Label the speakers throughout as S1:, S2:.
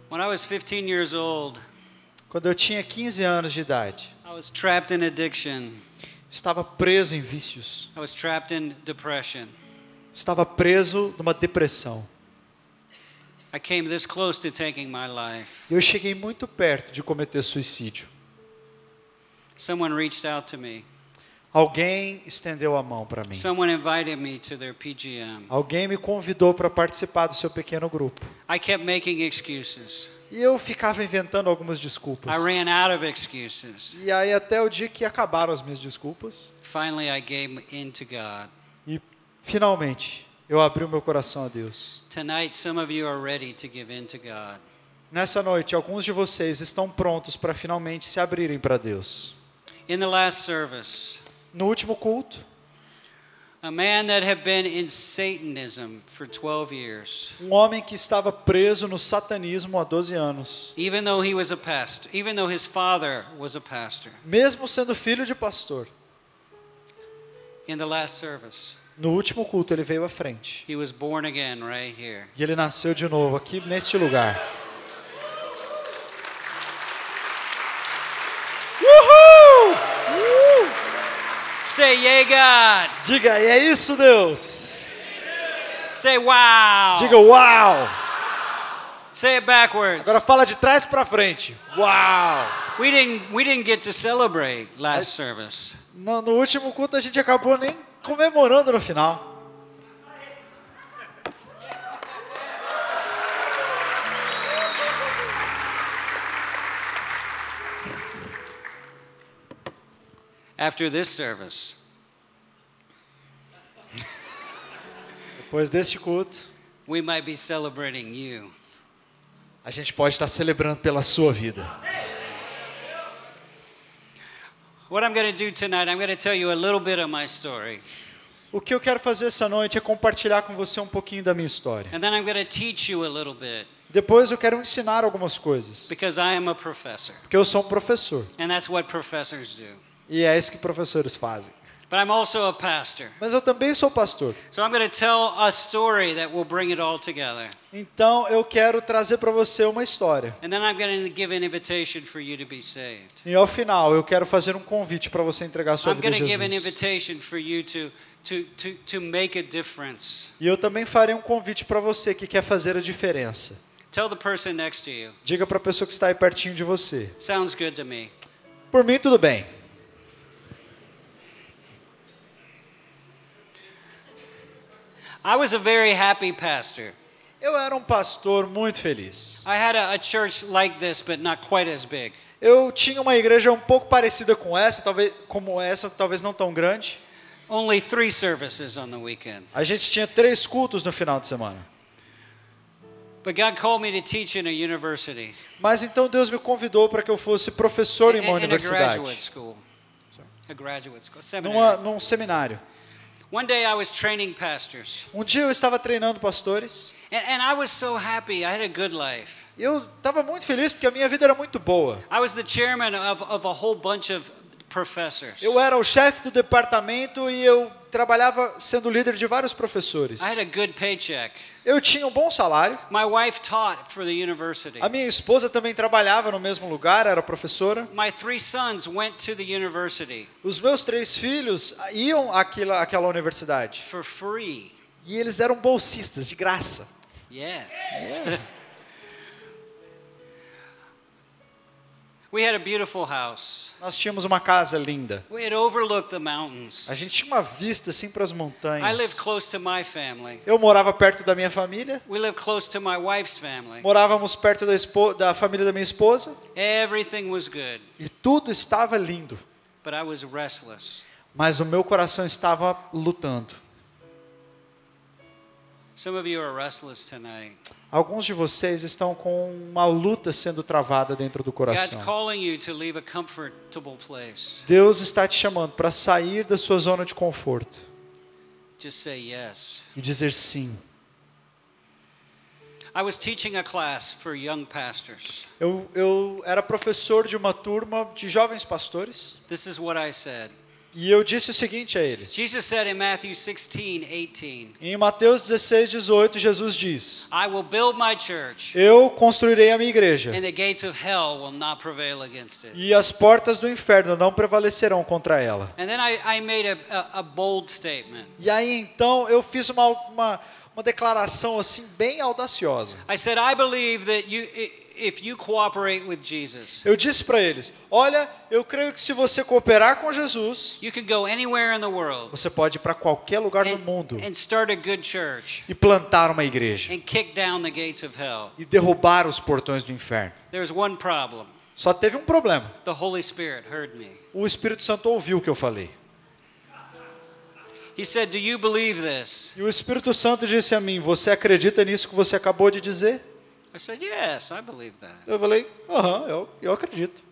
S1: When I was 15 years old,
S2: Quando eu tinha 15 anos de idade,
S1: I was trapped in addiction.
S2: estava preso em vícios.
S1: I was trapped in depression.
S2: Estava preso numa depressão.
S1: I came this close to taking my life.
S2: Eu cheguei muito perto de cometer suicídio.
S1: Someone reached out to me.
S2: Alguém estendeu a mão para mim.
S1: Someone invited me to their PGM.
S2: Alguém me convidou para participar do seu pequeno grupo.
S1: I kept making excuses.
S2: E eu ficava inventando algumas desculpas.
S1: I ran out of excuses.
S2: E aí até o dia que acabaram as minhas desculpas.
S1: Finally, I gave in to God.
S2: E finalmente eu abri o meu coração a Deus.
S1: Tonight, some of you are ready to give in to God.
S2: Nessa noite, alguns de vocês estão prontos para finalmente se abrirem para Deus.
S1: In the last service,
S2: No último culto,
S1: a man that had been in Satanism for 12 years,
S2: um homem que estava preso no satanismo há 12 anos,
S1: even though he was a pastor, even though his father was a pastor,
S2: mesmo sendo filho de pastor,
S1: in the last service,
S2: no último culto ele veio à frente.
S1: he was born again right here.
S2: E ele nasceu de novo aqui neste lugar. Uhul!
S1: Say, yay, God.
S2: Diga, e é isso, Deus.
S1: Say, wow.
S2: Diga, uau.
S1: Say it backwards.
S2: Agora fala de trás para frente. Uau.
S1: We didn't get to celebrate last service.
S2: No último culto a gente acabou nem comemorando no final.
S1: After this service,
S2: Depois deste culto,
S1: we might be celebrating you.
S2: a gente pode estar celebrando pela sua vida.
S1: What I'm going to do tonight, I'm going to tell you a little bit of my story.
S2: O que eu quero fazer essa noite é compartilhar com você um pouquinho da minha história.
S1: And then I'm going to teach you a little bit
S2: Depois eu quero ensinar algumas coisas,
S1: because I am a professor.
S2: porque eu sou um professor.
S1: And that's what professors do.
S2: E é isso que professores fazem.
S1: But I'm also a pastor.
S2: Mas eu também sou pastor.
S1: So I'm going to tell a story that will bring it all together.
S2: Então eu quero trazer para você uma história.
S1: And then I'm going to give an invitation for you to be saved.
S2: E ao final eu quero fazer um convite para você entregar a sua
S1: I'm
S2: vida a
S1: going to give an
S2: Jesus.
S1: invitation for you to make a difference.
S2: E eu também farei um convite para você que quer fazer a diferença.
S1: Tell the person next to you.
S2: Diga para a pessoa que está aí pertinho de você.
S1: Sounds good to me.
S2: Por mim tudo bem.
S1: I was a very happy pastor.
S2: Eu era um pastor muito feliz.
S1: I had a church like this, but not quite as big.
S2: Eu tinha uma igreja um pouco parecida com essa, talvez não tão grande.
S1: Only 3 services on the weekend.
S2: A gente tinha 3 cultos no final de semana.
S1: But God called me to teach in a university.
S2: Mas então Deus me convidou para que eu fosse professor em uma
S1: In a
S2: universidade,
S1: graduate school. A graduate school. Seminary.
S2: num seminário.
S1: One day I was training pastors.
S2: Um dia eu estava treinando pastores.
S1: And I was so happy. I had a good life.
S2: E eu estava muito feliz porque a minha vida era muito boa.
S1: I was the chairman of a whole bunch of professors.
S2: Eu era o chefe do departamento e eu trabalhava sendo líder de vários professores.
S1: I had a good paycheck.
S2: Eu tinha um bom salário.
S1: My wife taught for the university.
S2: A minha esposa também trabalhava no mesmo lugar, era professora.
S1: My 3 sons went to the university
S2: Os meus 3 filhos iam àquela universidade.
S1: for free.
S2: E eles eram bolsistas, de graça.
S1: Yes. We had a beautiful house.
S2: Nós tínhamos uma casa linda.
S1: We had overlooked the mountains.
S2: A gente tinha uma vista assim para as
S1: I
S2: montanhas.
S1: lived close to my family.
S2: Eu morava perto da minha família.
S1: We lived close to my wife's family.
S2: Morávamos perto da família da minha esposa.
S1: Everything was good,
S2: E tudo estava lindo.
S1: but I was restless.
S2: Mas o meu coração estava lutando.
S1: Some of you are restless tonight.
S2: Alguns de vocês estão com uma luta sendo travada dentro do
S1: God's
S2: coração.
S1: calling you to leave a comfortable place.
S2: Deus está te chamando para sair da sua zona de conforto
S1: Just say yes.
S2: e dizer sim.
S1: I was teaching a class for young pastors.
S2: Eu era professor de uma turma de jovens pastores.
S1: This is what I said.
S2: E eu disse o seguinte a eles.
S1: Jesus said in Matthew 16:18,
S2: Em Mateus 16:18, Jesus diz:
S1: I will build my church,
S2: Eu construirei a minha igreja,
S1: and the gates of hell will not prevail against it.
S2: e as portas do inferno não prevalecerão contra ela.
S1: And then I made a bold statement.
S2: E aí então eu fiz uma declaração assim bem audaciosa.
S1: I said, I believe that if you cooperate with Jesus,
S2: Eu disse para eles: olha, eu creio que se você cooperar com Jesus,
S1: you can go anywhere in the world
S2: você pode ir para qualquer lugar do mundo
S1: and start a good church
S2: e plantar uma igreja
S1: and kick down the gates of hell.
S2: e derrubar os portões do inferno.
S1: There's one problem.
S2: Só teve um problema.
S1: The Holy Spirit heard me.
S2: O Espírito Santo ouviu o que eu falei.
S1: He said, do you believe this?
S2: E o Espírito Santo disse a mim: você acredita nisso que você acabou de dizer?
S1: I said, yes, I believe that.
S2: Eu falei: aham, eu acredito.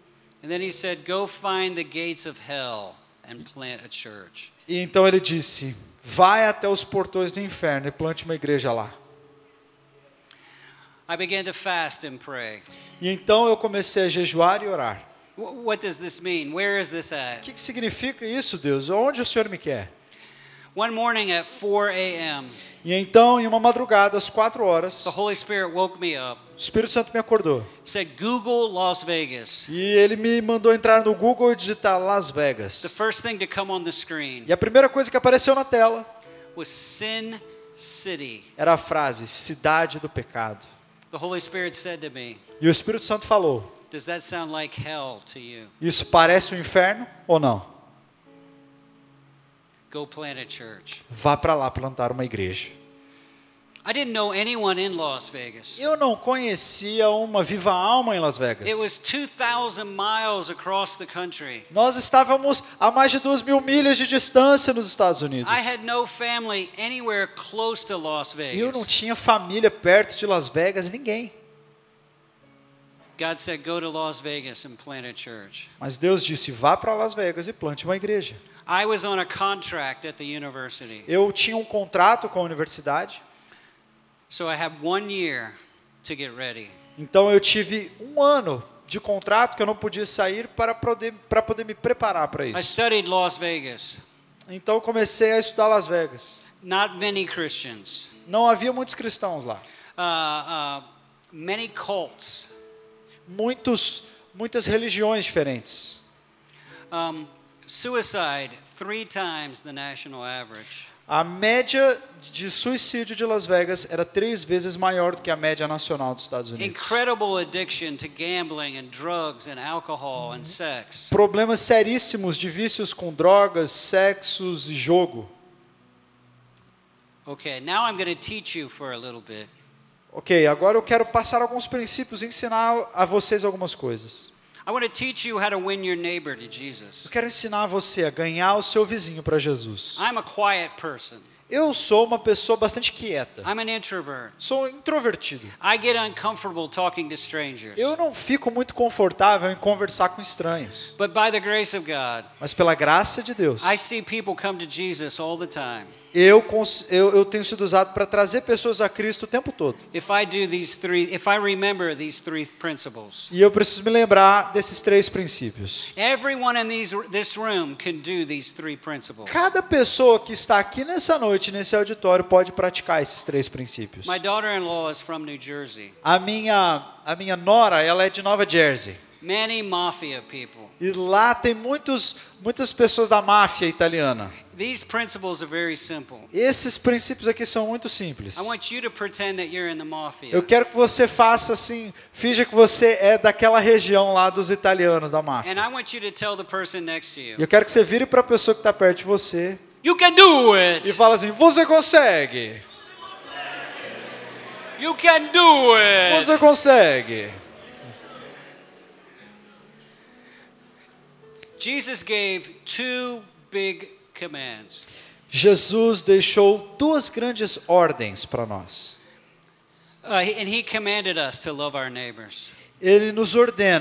S1: And then he said, go find the gates of hell and plant a church.
S2: E então ele disse: vai até os portões do inferno e plante uma igreja lá.
S1: I began to fast and pray.
S2: E então eu comecei a jejuar e orar.
S1: What does this mean? Where is this
S2: O
S1: at?
S2: que significa isso, Deus? Onde o Senhor me quer?
S1: One morning at 4 a.m.,
S2: E então, em uma madrugada, às 4 horas,
S1: the Holy Spirit woke me up,
S2: o Espírito Santo me acordou.
S1: said, Google Las Vegas.
S2: E ele me mandou entrar no Google e digitar Las
S1: The
S2: Vegas.
S1: first thing to come on the screen
S2: E a primeira coisa que apareceu na tela
S1: was Sin City.
S2: era a frase: cidade do pecado.
S1: The Holy Spirit said to me,
S2: E o Espírito Santo falou:
S1: does that sound like hell to you?
S2: isso parece um inferno ou não?
S1: Go plant a church.
S2: Vá para lá plantar uma igreja.
S1: I didn't know anyone in Las Vegas.
S2: Eu não conhecia uma viva alma em Las Vegas.
S1: It was 2,000 miles across the country.
S2: Nós estávamos a mais de 2.000 milhas de distância nos Estados Unidos.
S1: I had no family anywhere close to Las
S2: E eu não
S1: Vegas.
S2: tinha família perto de Las Vegas, ninguém.
S1: God said, go to Las Vegas and plant a church.
S2: Mas Deus disse: vá para Las Vegas e plante uma igreja.
S1: I was on a contract at the university.
S2: Eu tinha um contrato com a universidade,
S1: So I had 1 year to get ready.
S2: então eu tive um ano de contrato que eu não podia sair para poder me preparar para
S1: I
S2: isso.
S1: studied Las Vegas.
S2: Então eu comecei a estudar Las Vegas.
S1: Not many Christians.
S2: Não havia muitos cristãos lá.
S1: Many cults.
S2: Muitas religiões diferentes.
S1: Suicide 3 times the national average.
S2: A média de suicídio de Las Vegas era 3 vezes maior do que a média nacional dos Estados Unidos.
S1: Incredible addiction to gambling and drugs and alcohol and sex.
S2: Problemas seríssimos de vícios com drogas, sexos e jogo.
S1: Okay, now I'm going to teach you for a little bit.
S2: Ok, agora eu quero passar alguns princípios e ensinar a vocês algumas coisas.
S1: I want to teach you how to win your neighbor to Jesus.
S2: Eu quero ensinar você a ganhar o seu vizinho para Jesus.
S1: I'm a quiet person.
S2: Eu sou uma pessoa bastante quieta.
S1: I'm an introvert.
S2: Sou introvertido.
S1: I get uncomfortable talking to strangers.
S2: Eu não fico muito confortável em conversar com estranhos.
S1: But by the grace of God,
S2: Mas pela graça de Deus,
S1: I see people come to Jesus all the time.
S2: eu tenho sido usado para trazer pessoas a Cristo o tempo todo.
S1: If I remember these 3 principles,
S2: E eu preciso me lembrar desses 3 princípios.
S1: everyone in this room can do these 3 principles.
S2: Cada pessoa que está aqui nessa noite, nesse auditório, pode praticar esses 3 princípios.
S1: My daughter-in-law is from New Jersey.
S2: A minha nora, ela é de Nova Jersey.
S1: Many mafia people.
S2: E lá tem muitas pessoas da máfia italiana.
S1: These principles are very simple.
S2: Esses princípios aqui são muito simples.
S1: I want you to pretend that you're in the mafia.
S2: Eu quero que você faça assim, finja que você é daquela região lá dos italianos, da máfia.
S1: And I want you to tell the person next to
S2: E
S1: you,
S2: eu quero que você vire para a pessoa que está perto de você
S1: you can do it.
S2: e fala assim: você consegue,
S1: You can do it.
S2: você consegue.
S1: Jesus gave 2 big commands.
S2: Jesus deixou 2 grandes ordens para nós.
S1: And he commanded us to love our neighbors.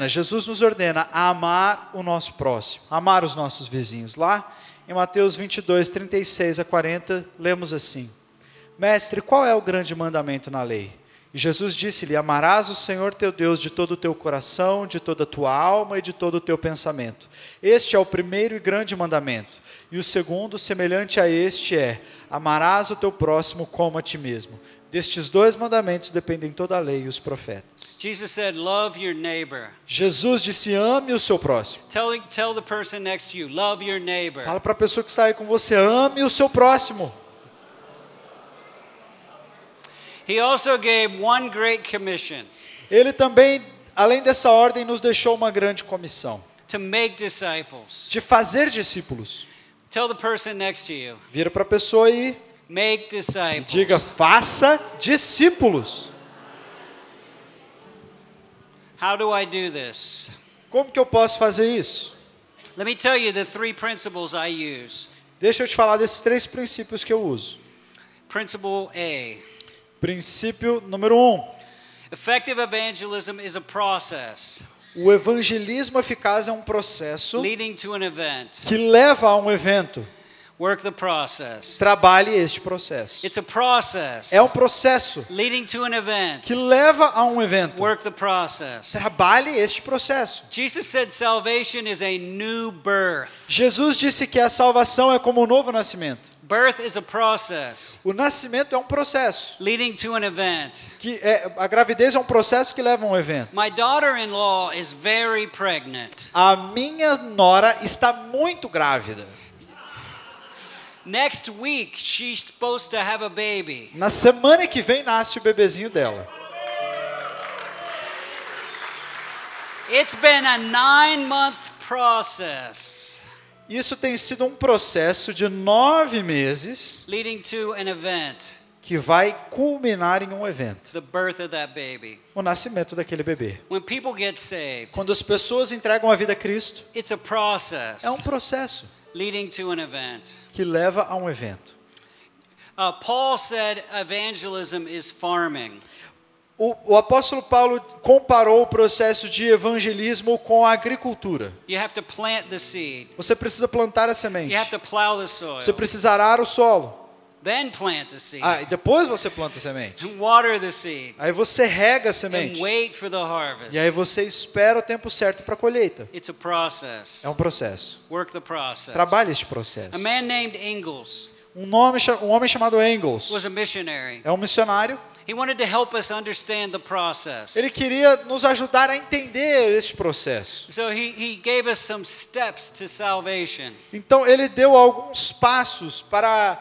S2: Jesus nos ordena a amar o nosso próximo, amar os nossos vizinhos. Lá em Mateus 22, 36 a 40, lemos assim: Mestre, qual é o grande mandamento na lei? E Jesus disse-lhe: amarás o Senhor teu Deus de todo o teu coração, de toda a tua alma e de todo o teu pensamento. Este é o primeiro e grande mandamento. E o segundo, semelhante a este, é: amarás o teu próximo como a ti mesmo. Destes dois mandamentos dependem toda a lei e os profetas.
S1: Jesus said, love your neighbor.
S2: Jesus disse: ame o seu próximo.
S1: Tell the person next to you, love your neighbor.
S2: Fala para a pessoa que está aí com você: ame o seu próximo.
S1: He also gave one great commission.
S2: Ele também, além dessa ordem, nos deixou uma grande comissão:
S1: To make disciples.
S2: de fazer discípulos.
S1: Tell the person next to you,
S2: Vira para a pessoa e
S1: make disciples.
S2: diga: faça discípulos.
S1: How do I do this?
S2: Como que eu posso fazer isso?
S1: Let me tell you the 3 principles I use.
S2: Deixa eu te falar desses 3 princípios que eu uso.
S1: Principle A.
S2: Princípio número 1.
S1: Effective evangelism is a process
S2: O evangelismo eficaz é um processo
S1: leading to an event.
S2: que leva a um evento.
S1: Work the process.
S2: Trabalhe este processo.
S1: It's a process
S2: É um processo
S1: leading to an event.
S2: que leva a um evento.
S1: Work the process.
S2: Trabalhe este processo.
S1: Jesus said salvation is a new birth.
S2: Jesus disse que a salvação é como um novo nascimento.
S1: Birth is a process
S2: O nascimento é um processo.
S1: leading to an event.
S2: A gravidez é um processo que leva a um evento.
S1: My daughter-in-law is very pregnant.
S2: A minha nora está muito grávida.
S1: Next week, she's supposed to have a baby.
S2: Na semana que vem nasce o bebezinho dela.
S1: It's been a 9-month process
S2: Isso tem sido um processo de 9 meses
S1: leading to an event,
S2: que vai culminar em um evento.
S1: the birth of that baby.
S2: O nascimento daquele bebê.
S1: When people get saved,
S2: Quando as pessoas entregam a vida a Cristo,
S1: it's a process
S2: é um processo
S1: leading to an event.
S2: que leva a um evento.
S1: Paul said evangelism is farming.
S2: O apóstolo Paulo comparou o processo de evangelismo com a agricultura.
S1: You have to plant the seed.
S2: Você precisa plantar a semente.
S1: You have to plow the soil.
S2: Você precisa arar o solo.
S1: Then plant the seed.
S2: E depois você planta a semente.
S1: And water the seed.
S2: Aí você rega a
S1: And
S2: semente.
S1: wait for the harvest.
S2: E aí você espera o tempo certo para a colheita.
S1: It's a process.
S2: É um processo.
S1: Work the process.
S2: Trabalhe este processo.
S1: A man named Ingalls
S2: Um homem chamado Engels
S1: was a missionary.
S2: é um missionário.
S1: He wanted to help us understand the process.
S2: Ele queria nos ajudar a entender este processo.
S1: So he gave us some steps to salvation.
S2: Então ele deu alguns passos para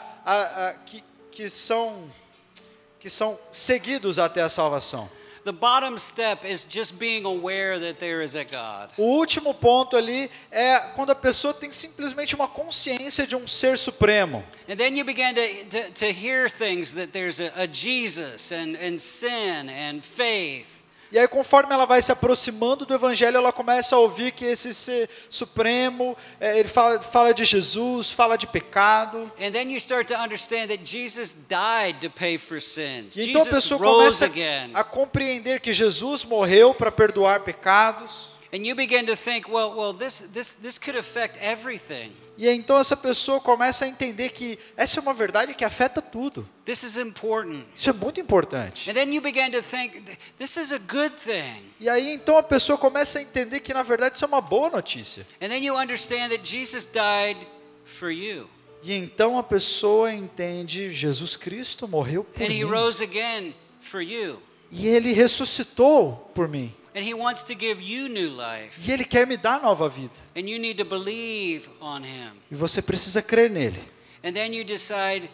S2: que são seguidos até a salvação.
S1: The bottom step is just being aware that there is a God.
S2: O último ponto ali é quando a pessoa tem simplesmente uma consciência de um ser supremo.
S1: And then you begin to hear things that there's a Jesus and sin and faith.
S2: E aí, conforme ela vai se aproximando do Evangelho, ela começa a ouvir que esse ser supremo, ele fala de Jesus, fala de pecado.
S1: And then you start to understand that Jesus died to pay for sins.
S2: E então a
S1: Jesus
S2: pessoa
S1: rose
S2: começa
S1: again.
S2: a compreender que Jesus morreu para perdoar pecados.
S1: And you begin to think, well, this could affect everything.
S2: E então essa pessoa começa a entender que essa é uma verdade que afeta tudo.
S1: This is important.
S2: Isso é muito importante.
S1: And then you begin to think, this is a good thing.
S2: E aí então a pessoa começa a entender que na verdade isso é uma boa notícia.
S1: And then you understand that Jesus died for you.
S2: E então a pessoa entende: Jesus Cristo morreu por
S1: And he
S2: mim.
S1: rose again for you.
S2: E ele ressuscitou por mim.
S1: And he wants to give you new life.
S2: E ele quer me dar nova vida.
S1: And you need to believe on him.
S2: E você precisa crer nele.
S1: And then you decide,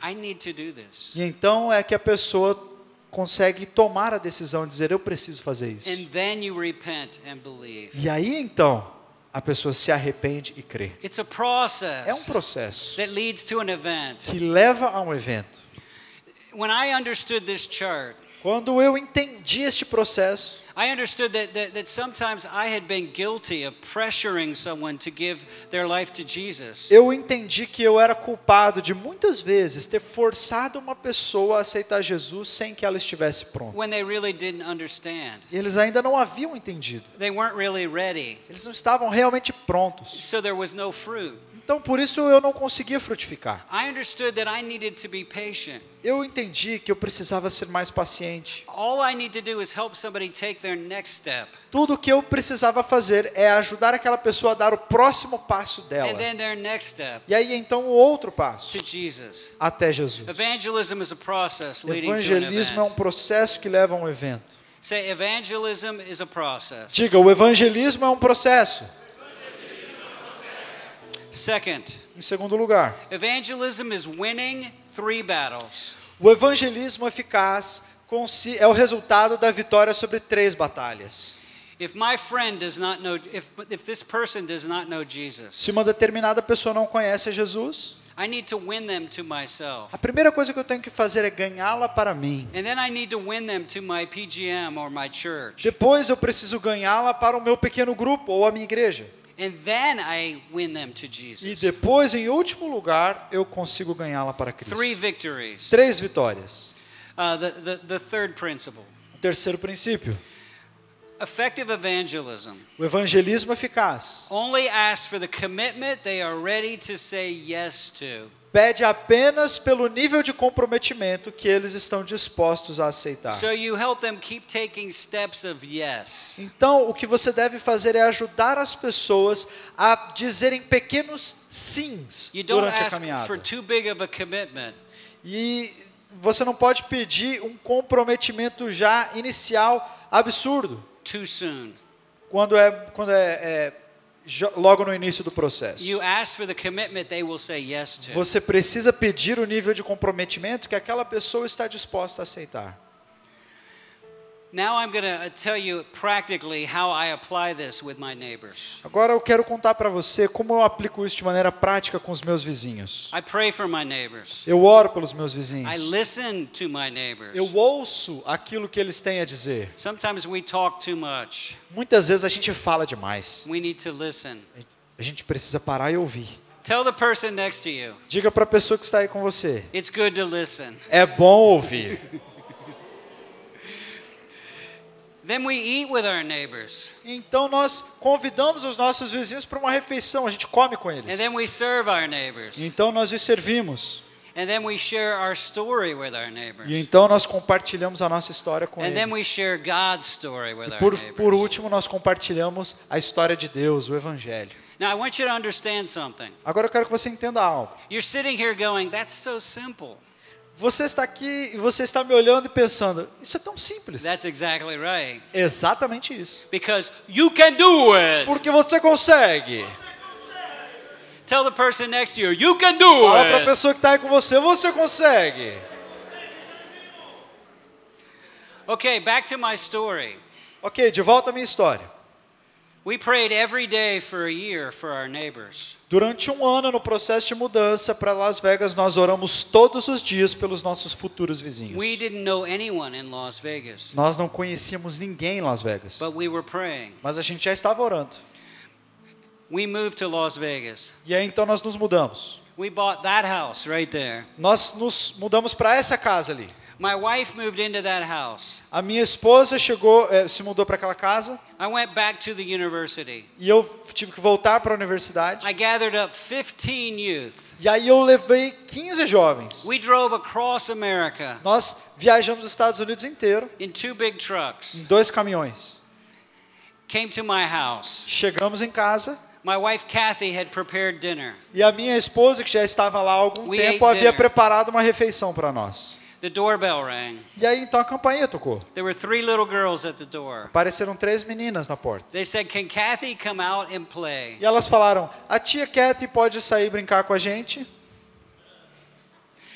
S1: I need to do this.
S2: E então é que a pessoa consegue tomar a decisão de dizer: eu preciso fazer isso.
S1: And then you repent and believe.
S2: E aí então a pessoa se arrepende e crê.
S1: It's a
S2: É um
S1: process
S2: processo
S1: that leads to an event.
S2: que leva a um evento.
S1: When I understood this chart,
S2: Quando eu entendi este processo,
S1: I understood that sometimes I had been guilty of pressuring someone to give their life to Jesus.
S2: eu entendi que eu era culpado de muitas vezes ter forçado uma pessoa a aceitar Jesus sem que ela estivesse pronta.
S1: When they really didn't understand.
S2: E eles ainda não haviam entendido.
S1: They weren't really ready.
S2: Eles não estavam realmente prontos.
S1: So there was no fruit.
S2: Então, por isso eu não conseguia frutificar.
S1: I understood that I needed to be patient.
S2: Eu entendi que eu precisava ser mais paciente.
S1: All I need to do is help somebody take their next step.
S2: Tudo o que eu precisava fazer é ajudar aquela pessoa a dar o próximo passo
S1: And
S2: dela.
S1: then their next step
S2: E aí então o outro passo,
S1: to Jesus.
S2: até Jesus.
S1: Evangelism is a process leading to an
S2: Evangelismo é um
S1: event.
S2: processo que leva a um evento.
S1: Say evangelism is a process.
S2: Diga, o evangelismo é um processo.
S1: Second,
S2: Em segundo lugar,
S1: evangelism is winning 3 battles.
S2: o evangelismo eficaz é o resultado da vitória sobre 3 batalhas.
S1: If my friend does not know, if this person does not know Jesus,
S2: Se uma determinada pessoa não conhece a Jesus,
S1: I need to win them to myself.
S2: a primeira coisa que eu tenho que fazer é ganhá-la para mim.
S1: And then I need to win them to my PGM or my church.
S2: Depois eu preciso ganhá-la para o meu pequeno grupo ou a minha igreja.
S1: And then I win them to
S2: E
S1: Jesus.
S2: depois, em último lugar, eu consigo ganhá-la para Cristo.
S1: 3 victories.
S2: 3 vitórias.
S1: The third principle.
S2: O terceiro princípio,
S1: Effective evangelism
S2: o evangelismo eficaz
S1: only asks for the commitment they are ready to say yes to.
S2: pede apenas pelo nível de comprometimento que eles estão dispostos a aceitar.
S1: So you help them keep taking steps of yes.
S2: Então, o que você deve fazer é ajudar as pessoas a dizerem pequenos sims
S1: You don't
S2: durante a
S1: ask
S2: caminhada.
S1: for too big of a commitment.
S2: E você não pode pedir um comprometimento já inicial absurdo,
S1: Too soon.
S2: quando é logo no início do processo.
S1: You ask for the commitment they will say yes to.
S2: Você precisa pedir o nível de comprometimento que aquela pessoa está disposta a aceitar.
S1: Now I'm going to tell you practically how I apply this with my neighbors.
S2: Agora eu quero contar para você como eu aplico isso de maneira prática com os meus vizinhos.
S1: I pray for my neighbors.
S2: Eu oro pelos meus vizinhos.
S1: I listen to my neighbors.
S2: Eu ouço aquilo que eles têm a dizer.
S1: Sometimes we talk too much.
S2: Muitas vezes a gente fala demais.
S1: We need to listen.
S2: A gente precisa parar e ouvir.
S1: Tell the person next to you,
S2: Diga para a pessoa que está aí com você.
S1: it's good to listen.
S2: É bom ouvir.
S1: Then we eat with our neighbors.
S2: Então nós convidamos os nossos vizinhos para uma refeição. A gente come com eles.
S1: And then we serve our neighbors.
S2: Então nós os servimos.
S1: And then we share our story with our neighbors.
S2: E então nós compartilhamos a nossa história com
S1: And then we
S2: eles.
S1: share God's story with our
S2: Por
S1: neighbors.
S2: último, nós compartilhamos a história de Deus, o Evangelho.
S1: Now I want you to understand something.
S2: Agora eu quero que você entenda algo.
S1: You're sitting here going, that's so simple.
S2: Você está aqui e você está me olhando e pensando, isso é tão simples.
S1: That's exactly right.
S2: Exatamente isso.
S1: Because you can do it.
S2: Porque você consegue.
S1: Tell the person next to you, you can do
S2: Fala para a
S1: it.
S2: pessoa que está aí com você, você consegue.
S1: Okay, back to my story.
S2: Ok, de volta à minha história.
S1: We prayed every day for a year for our neighbors.
S2: Durante um ano no processo de mudança para Las Vegas, nós oramos todos os dias pelos nossos futuros vizinhos.
S1: We didn't know anyone in Las Vegas,
S2: Nós não conhecíamos ninguém em Las Vegas,
S1: but we were praying.
S2: mas a gente já estava orando.
S1: We moved to Las Vegas.
S2: E aí então nós nos mudamos.
S1: We bought that house right there.
S2: Nós nos mudamos para essa casa ali.
S1: My wife moved into that house.
S2: A minha esposa se mudou para aquela casa
S1: I went back to the university.
S2: e eu tive que voltar para a universidade.
S1: I gathered up 15 youth.
S2: E aí eu levei 15 jovens.
S1: We drove across America
S2: Nós viajamos os Estados Unidos inteiro
S1: in 2 big trucks.
S2: em 2 caminhões.
S1: Came to my house.
S2: Chegamos em casa
S1: My wife Kathy had prepared dinner.
S2: e a minha esposa, que já estava lá há algum
S1: We
S2: tempo,
S1: ate
S2: havia
S1: dinner.
S2: preparado uma refeição para nós.
S1: The doorbell rang.
S2: E aí então a campainha tocou.
S1: There were 3 little girls at the door.
S2: Apareceram 3 meninas na porta.
S1: They said, "Can Kathy come out and play?"
S2: E elas falaram, a tia Kathy pode sair brincar com a gente?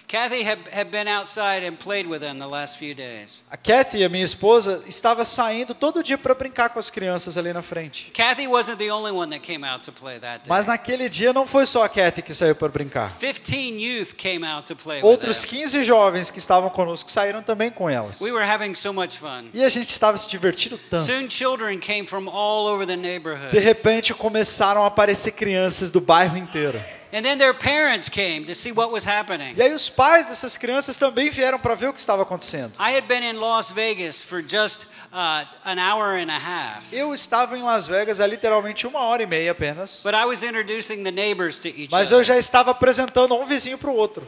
S1: Kathy had been outside and played with them the last few days.
S2: A Kathy, a minha esposa, estava saindo todo dia para brincar com as crianças ali na frente.
S1: Kathy wasn't the only one that came out to play that day.
S2: Mas naquele dia não foi só a Kathy que saiu para brincar.
S1: 15 youth came out to play with
S2: Outros
S1: them.
S2: 15 jovens que estavam conosco saíram também com elas.
S1: We were having so much fun.
S2: E a gente estava se divertindo tanto.
S1: Soon children came from all over the
S2: De
S1: neighborhood.
S2: repente começaram a aparecer crianças do bairro inteiro.
S1: And then their parents came to see what was happening.
S2: E aí os pais dessas crianças também vieram para ver o que estava acontecendo.
S1: I had been in Las Vegas for just an hour and a half.
S2: Eu estava em Las Vegas há literalmente 1h30 apenas.
S1: But I was introducing the neighbors to each
S2: Mas eu
S1: other.
S2: já estava apresentando um vizinho para o outro.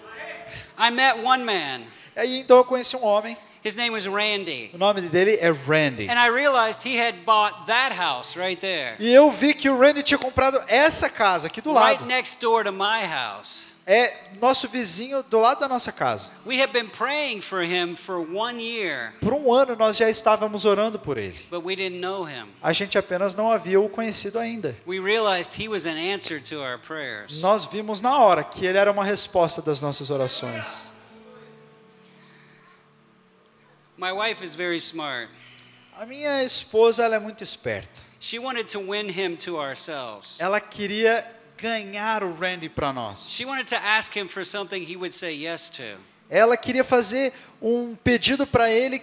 S1: I met one man.
S2: Aí então eu conheci um homem.
S1: His name was Randy.
S2: O nome dele é Randy.
S1: And I realized he had bought that house right there.
S2: E eu vi que o Randy tinha comprado essa casa aqui do
S1: Right
S2: lado.
S1: next door to my house.
S2: É nosso vizinho do lado da nossa casa.
S1: We have been praying for him for 1 year,
S2: Por um ano nós já estávamos orando por ele.
S1: but we didn't know him.
S2: A gente apenas não havia o conhecido ainda.
S1: We realized he was an answer to our prayers.
S2: Nós vimos na hora que ele era uma resposta das nossas orações.
S1: My wife is very smart.
S2: A minha esposa, ela é muito esperta.
S1: She wanted to win him to ourselves.
S2: Ela queria ganhar o Randy para nós.
S1: She wanted to ask him for something he would say yes to.
S2: Ela queria fazer um pedido para ele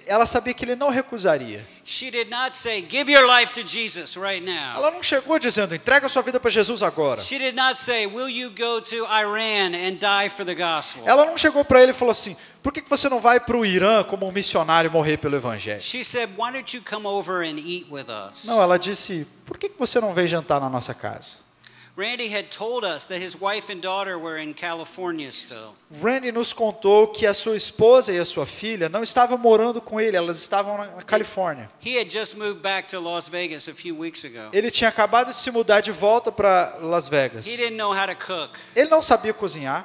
S2: ela sabia que ele não recusaria.
S1: She did not say, "Give your life to Jesus right now."
S2: Ela não chegou dizendo, entrega sua vida para Jesus agora.
S1: She did not say, "Will you go to Iran and die for the gospel?"
S2: Ela não chegou para ele e falou assim, por que você não vai para o Irã como um missionário morrer pelo evangelho?
S1: She said, "Why don't you come over and eat with us?"
S2: Não, ela disse, por que você não vem jantar na nossa casa?
S1: Randy had told us that his wife and daughter were in California still.
S2: Randy nos contou que a sua esposa e a sua filha não estavam morando com ele, elas estavam na Califórnia.
S1: He had just moved back to Las Vegas a few weeks ago.
S2: Ele tinha acabado de se mudar de volta para Las Vegas.
S1: He didn't know how to cook.
S2: Ele não sabia cozinhar.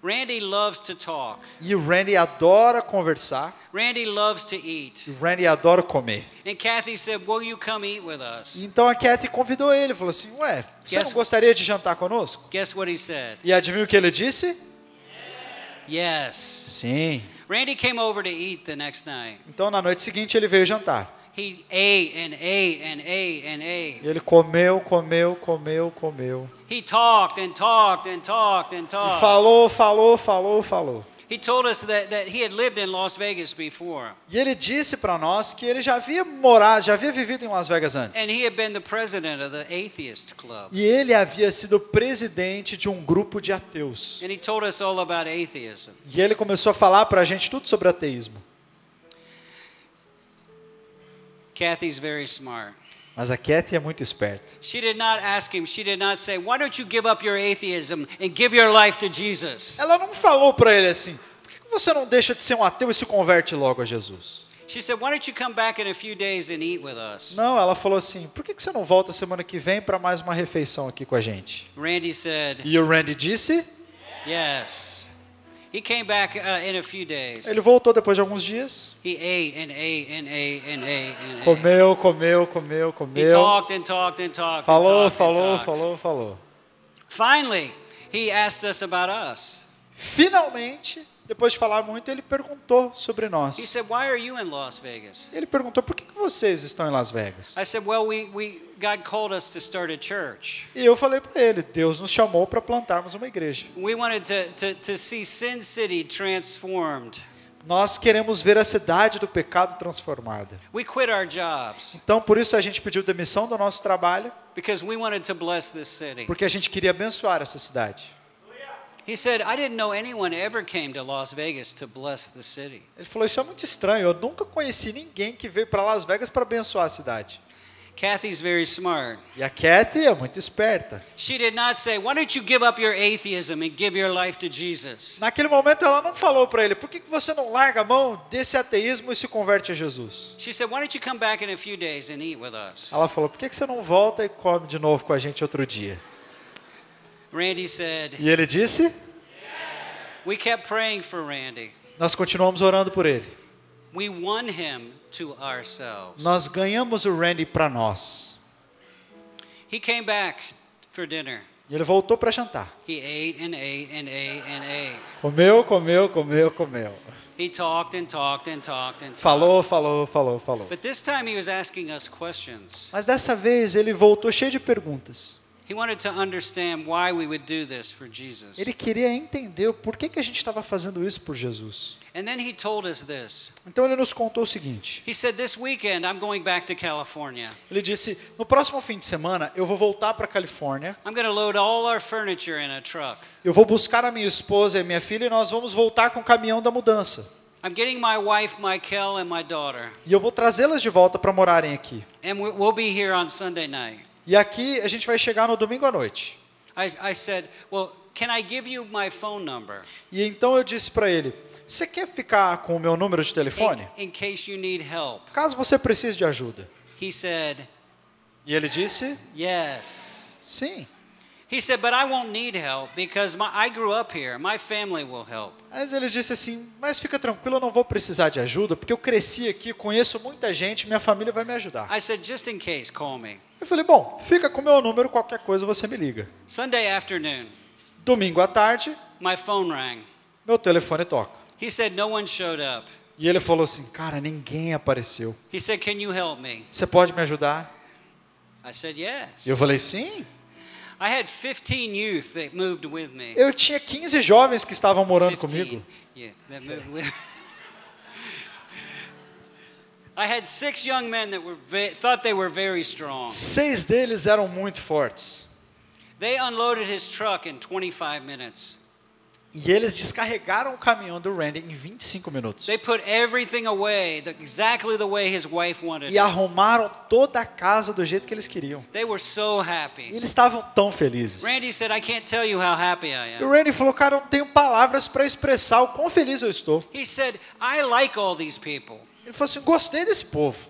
S1: Randy loves to talk.
S2: E o Randy adora conversar.
S1: Randy loves to eat.
S2: O Randy adora comer.
S1: And Kathy said, "Will you come eat with us?"
S2: Então a Kathy convidou ele, falou assim, ué, você não gostaria de jantar conosco?
S1: Guess what he said?
S2: E adivinha o que ele disse?
S1: Yes.
S2: Sim.
S1: Randy came over to eat the next night.
S2: Então na noite seguinte ele veio jantar.
S1: He ate and ate and ate and ate.
S2: E ele comeu.
S1: He talked and talked and talked and
S2: E
S1: talked.
S2: falou.
S1: He told us that he had lived in Las Vegas before.
S2: E ele disse para nós que ele já havia vivido em Las Vegas antes.
S1: And he had been the president of the Atheist Club.
S2: E ele havia sido presidente de um grupo de ateus.
S1: And he told us all about atheism.
S2: E ele começou a falar para a gente tudo sobre ateísmo.
S1: Kathy's very smart.
S2: Mas a Kathy é muito esperta.
S1: She did not ask him, she did not say, "Why don't you give up your atheism and give your life to Jesus?"
S2: Ela não falou para ele assim, por que você não deixa de ser um ateu e se converte logo a Jesus?
S1: She said, "Why don't you come back in a few days and eat with us?"
S2: Não, ela falou assim, por que você não volta semana que vem para mais uma refeição aqui com a gente?
S1: Randy said,
S2: E o Randy disse,
S1: "Yes." He came back in a few days.
S2: ele voltou depois de alguns dias.
S1: He ate and ate and ate and ate and ate.
S2: Comeu.
S1: He talked and talked and talked.
S2: Falou.
S1: and talked.
S2: Falou.
S1: Finally, he asked us about us.
S2: Finalmente, depois de falar muito, ele perguntou sobre
S1: He
S2: nós.
S1: said, "Why are you in Las Vegas?"
S2: Ele perguntou, por que vocês estão em Las Vegas?
S1: I said, "Well, God called us to start a church.
S2: E eu falei para ele, Deus nos chamou para plantarmos uma igreja.
S1: We wanted to see Sin City transformed.
S2: Nós queremos ver a cidade do pecado transformada.
S1: We quit our jobs
S2: Então, por isso a gente pediu demissão do nosso trabalho,
S1: because we wanted to bless this city."
S2: porque a gente queria abençoar essa cidade.
S1: He said, "I didn't know anyone ever came to Las Vegas to bless the city."
S2: Ele falou, isso é muito estranho, eu nunca conheci ninguém que veio para Las Vegas para abençoar a cidade.
S1: Kathy's very smart.
S2: E a Kathy é muito esperta.
S1: She did not say, "Why don't you give up your atheism and give your life to Jesus?"
S2: Naquele momento ela não falou para ele, por que você não larga a mão desse ateísmo e se converte a Jesus?
S1: She said, "Why don't you come back in a few days and eat with us?"
S2: Ela falou, por que você não volta e come de novo com a gente outro dia?
S1: Randy said,
S2: E ele disse,
S1: we kept praying for Randy.
S2: nós continuamos orando por ele.
S1: We won him to ourselves.
S2: Nós ganhamos o Randy para nós.
S1: He came back for dinner.
S2: E ele voltou para jantar.
S1: He ate and ate and ate and ate.
S2: Comeu.
S1: He talked and talked and talked and talked.
S2: Falou.
S1: But this time he was asking us questions.
S2: Mas dessa vez ele voltou cheio de perguntas.
S1: He wanted to understand why we would do this for Jesus.
S2: Ele queria entender o porquê que a gente estava fazendo isso por Jesus.
S1: And then he told us this.
S2: Então ele nos contou o seguinte.
S1: He said, this weekend I'm going back to California.
S2: Ele disse, no próximo fim de semana eu vou voltar para a Califórnia.
S1: I'm going to load all our furniture in a truck.
S2: Eu vou buscar a minha esposa e a minha filha e nós vamos voltar com o caminhão da mudança.
S1: I'm getting my wife, Michael, and my daughter.
S2: E eu vou trazê-las de volta para morarem aqui.
S1: And we'll be here on Sunday night.
S2: E aqui a gente vai chegar no domingo à noite.
S1: I said, well, can I give you my phone number?
S2: E então eu disse para ele, você quer ficar com o meu número de telefone?
S1: In case you need help.
S2: Caso você precise de ajuda.
S1: He said,
S2: E ele disse,
S1: yes.
S2: sim.
S1: He said, but I won't need help because I grew up here. My family will help.
S2: Mas ele disse assim, mas fica tranquilo, eu não vou precisar de ajuda, porque eu cresci aqui, conheço muita gente, minha família vai me ajudar.
S1: I said, just in case, call me.
S2: Eu falei, bom, fica com o meu número, qualquer coisa você me liga.
S1: Sunday afternoon,
S2: Domingo à tarde,
S1: my phone rang.
S2: meu telefone toca.
S1: He said, no one showed up.
S2: E ele falou assim, cara, ninguém apareceu.
S1: He said, can you help me?
S2: Você pode me ajudar?
S1: I said, yes.
S2: E eu falei, sim.
S1: I had 15 youth that moved with me.
S2: Eu tinha 15 jovens que estavam morando comigo.
S1: Youth that moved with me. I had 6 young men that thought they were very strong.
S2: 6 deles eram muito fortes.
S1: They unloaded his truck in 25 minutes.
S2: E eles descarregaram o caminhão do Randy em 25 minutos.
S1: They put everything away exactly the way his wife wanted.
S2: E arrumaram toda a casa do jeito que eles queriam.
S1: They were so
S2: E
S1: happy.
S2: eles estavam tão felizes.
S1: Randy said, I can't tell you how happy I
S2: E o
S1: am.
S2: Randy falou, cara, eu não tenho palavras para expressar o quão feliz eu estou.
S1: He said, I like all these people.
S2: Ele falou assim, gostei desse povo.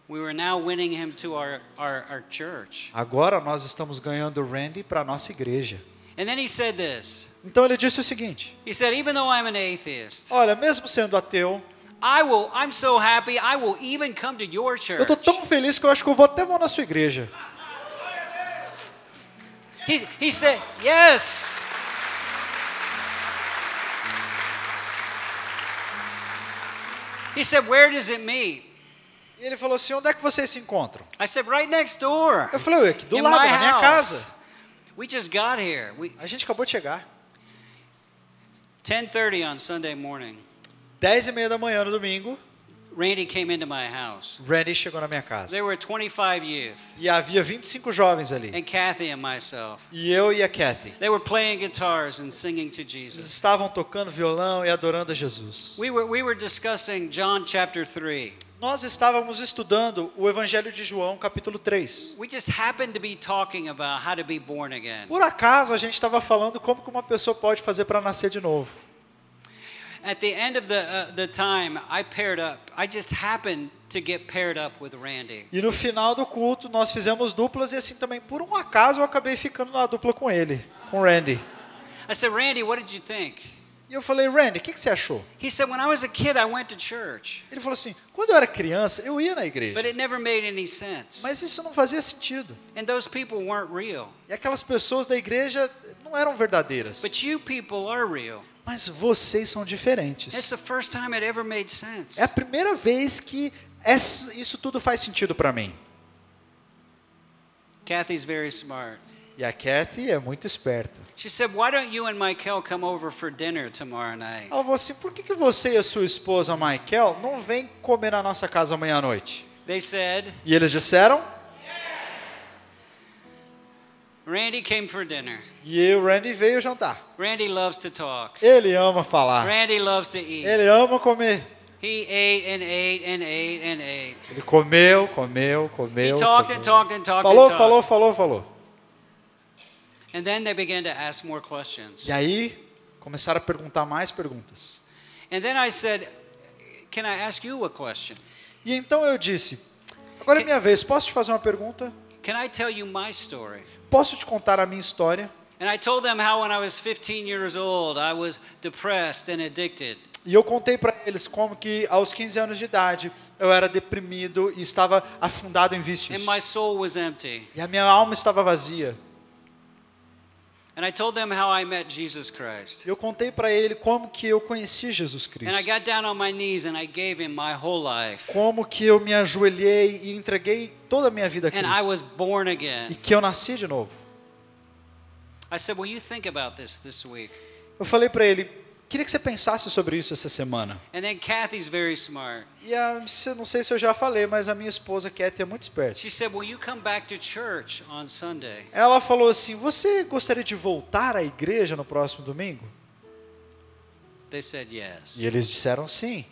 S1: We were now winning him to our church.
S2: Agora nós estamos ganhando o Randy para a nossa igreja.
S1: And then he said this.
S2: Então ele disse o seguinte,
S1: He said, even though I'm an atheist,
S2: olha, mesmo sendo ateu,
S1: I'm so happy, I will even come to your
S2: eu
S1: church.
S2: estou tão feliz que eu acho que eu vou até vou na sua igreja.
S1: He said, yes. He said, where does it meet?
S2: E ele falou assim, onde é que vocês se encontram?
S1: I said, right next door.
S2: Eu falei, ué, aqui do
S1: In
S2: lado,
S1: my
S2: na minha
S1: house.
S2: casa.
S1: We just got here.
S2: A gente acabou de chegar.
S1: 10:30 on Sunday morning.
S2: 10:30 da manhã no domingo,
S1: Randy came into my house.
S2: Randy chegou na minha casa.
S1: There were 25 youth,
S2: E havia 25 jovens ali.
S1: and Kathy and myself.
S2: E eu e a Kathy.
S1: They were playing guitars and singing to
S2: Eles
S1: Jesus.
S2: estavam tocando violão e adorando a Jesus.
S1: We were discussing John chapter 3.
S2: Nós estávamos estudando o Evangelho de João, capítulo 3.
S1: We just happened to be talking about how to be born again.
S2: Por acaso, a gente estava falando como que uma pessoa pode fazer para nascer de novo.
S1: At the end of the time, I paired up. I just happened to get paired up with Randy.
S2: E no final do culto, nós fizemos duplas e assim também, por um acaso, eu acabei ficando na dupla com ele, com o Randy.
S1: I said, Randy, what did you think?
S2: E eu falei, Randy, o que você achou?
S1: He said, when I was a kid, I went to church,
S2: Ele falou assim, quando eu era criança, eu ia na igreja.
S1: but it never made any sense.
S2: Mas isso não fazia sentido.
S1: And those people weren't real.
S2: E aquelas pessoas da igreja não eram verdadeiras.
S1: But you people are real.
S2: Mas vocês são
S1: It's
S2: diferentes.
S1: the first time it ever made sense.
S2: É a primeira vez que isso tudo faz sentido para mim.
S1: Kathy's very smart.
S2: E a Kathy é muito esperta.
S1: She said, why don't you and Michael come over for dinner tomorrow night?
S2: Ela falou assim, por que você e a sua esposa, Michael, não vêm comer na nossa casa amanhã à noite?
S1: They said,
S2: E eles disseram,
S1: Randy came for dinner.
S2: e o Randy veio jantar.
S1: Randy loves to talk.
S2: Ele ama falar.
S1: Randy loves to eat.
S2: Ele ama comer.
S1: He ate and ate and ate and ate.
S2: Ele comeu.
S1: He talked and talked and talked
S2: Falou,
S1: and talked.
S2: falou.
S1: And then they began to ask more questions.
S2: E aí, começaram a perguntar mais perguntas.
S1: And then I said, can I ask you a question?
S2: E então eu disse, agora é minha vez, posso te fazer uma pergunta?
S1: Can I tell you my story?
S2: Posso te contar a minha história?
S1: And I told them how when I was 15 years old, I was depressed and addicted.
S2: E eu contei para eles como que aos 15 anos de idade eu era deprimido e estava afundado em vícios.
S1: And my soul was empty.
S2: E a minha alma estava vazia.
S1: And I told them how I met Jesus Christ.
S2: Eu contei para ele como que eu conheci Jesus
S1: And I
S2: Cristo.
S1: got down on my knees and I gave him my whole life.
S2: Como que eu me ajoelhei e entreguei toda a minha vida a
S1: And I
S2: Cristo.
S1: was born
S2: E
S1: again.
S2: que eu nasci de novo.
S1: I said, "Will you think about this week?"
S2: Eu falei para ele, queria que você pensasse sobre isso essa semana.
S1: And then Kathy's very smart.
S2: E não sei se eu já falei, mas a minha esposa Kathy é muito esperta.
S1: She said, "Will you come back to church on Sunday?"
S2: Ela falou assim, você gostaria de voltar à igreja no próximo domingo?
S1: They said yes.
S2: E eles disseram sim.